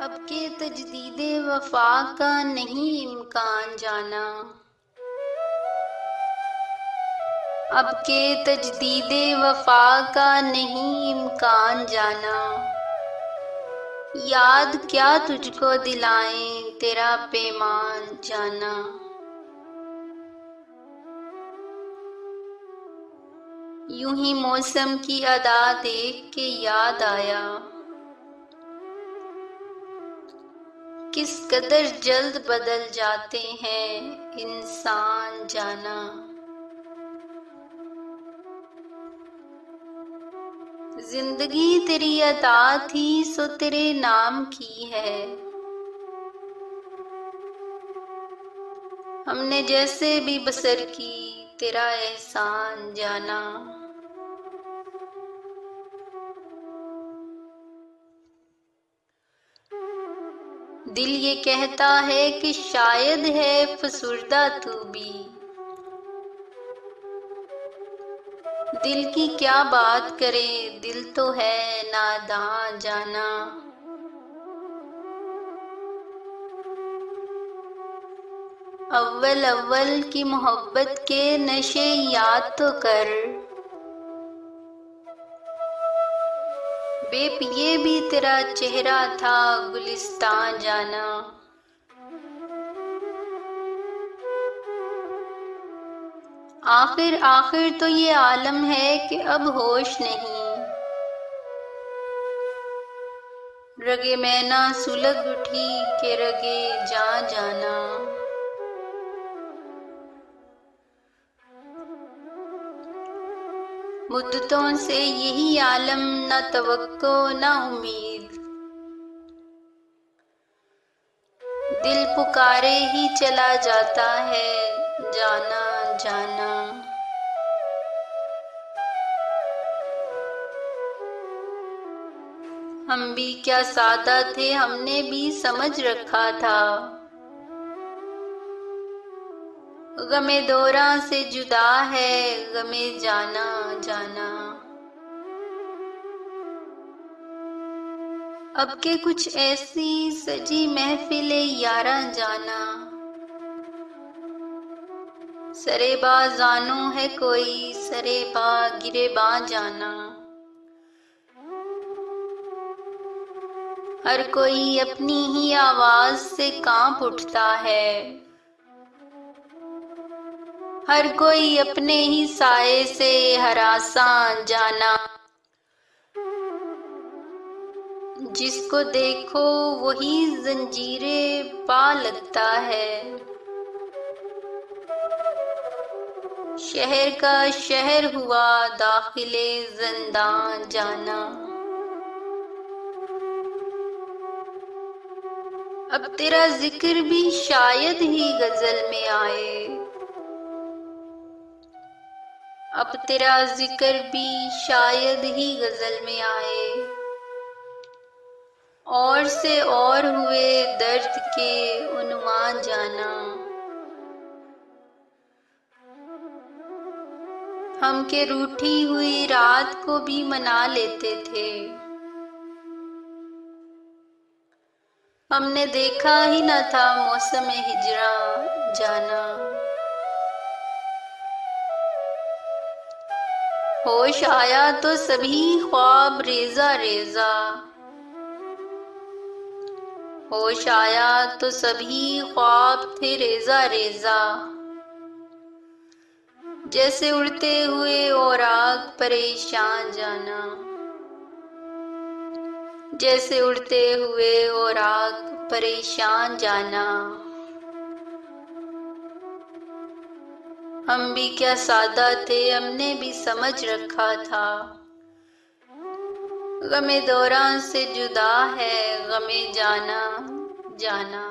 اب کے تجدید وفا کا نہیں امکان جانا، اب کے تجدید وفا کا نہیں امکان جانا، یاد کیا تجھ کو دلائیں تیرا پیمان جانا۔ یوں ہی موسم کی ادا دیکھ کے یاد آیا، کس قدر جلد بدل جاتے ہیں انسان جانا۔ زندگی تیری عطا تھی سو تیرے نام کی ہے، ہم نے جیسے بھی بسر کی تیرا احسان جانا۔ دل یہ کہتا ہے کہ شاید ہے فسردہ تو بھی، دل کی کیا بات کرے دل تو ہے ناداں جانا۔ اول اول کی محبت کے نشے یاد تو کر، بے پیے بھی تیرا چہرہ تھا گلستان جانا۔ آخر آخر تو یہ عالم ہے کہ اب ہوش نہیں، رگے مینا سلگ اٹھی کہ رگے جاں جانا۔ مدتوں سے یہی عالم، نہ توقع نہ امید، دل پکارے ہی چلا جاتا ہے جانا جانا۔ ہم بھی کیا سادہ تھے، ہم نے بھی سمجھ رکھا تھا، غم دوراں سے جدا ہے غم جانا جانا۔ اب کے کچھ ایسی سجی محفل یاراں جانا، سرے بازانوں ہے کوئی سرے با گریباں جانا۔ ہر کوئی اپنی ہی آواز سے کانپ اٹھتا ہے، ہر کوئی اپنے ہی سائے سے ہراساں جانا۔ جس کو دیکھو وہی زنجیریں پا لگتا ہے، شہر کا شہر ہوا داخل زنداں جانا۔ اب تیرا ذکر بھی شاید ہی غزل میں آئے، اب تیرا ذکر بھی شاید ہی غزل میں آئے، اور سے اور ہوئے درد کے عنوان جانا۔ ہم کے روٹھی ہوئی رات کو بھی منا لیتے تھے، ہم نے دیکھا ہی نہ تھا موسم ہجراں جانا۔ ہوش آیا تو سبھی خواب ریزہ ریزہ، ہوش آیا تو سبھی خواب تھے ریزہ ریزہ، جیسے اڑتے ہوئے اوراق پریشان جانا، جیسے اڑتے ہوئے اوراق پریشان جانا۔ ہم بھی کیا سادہ تھے، ہم نے بھی سمجھ رکھا تھا، غم دوراں سے جدا ہے غم جانا جانا۔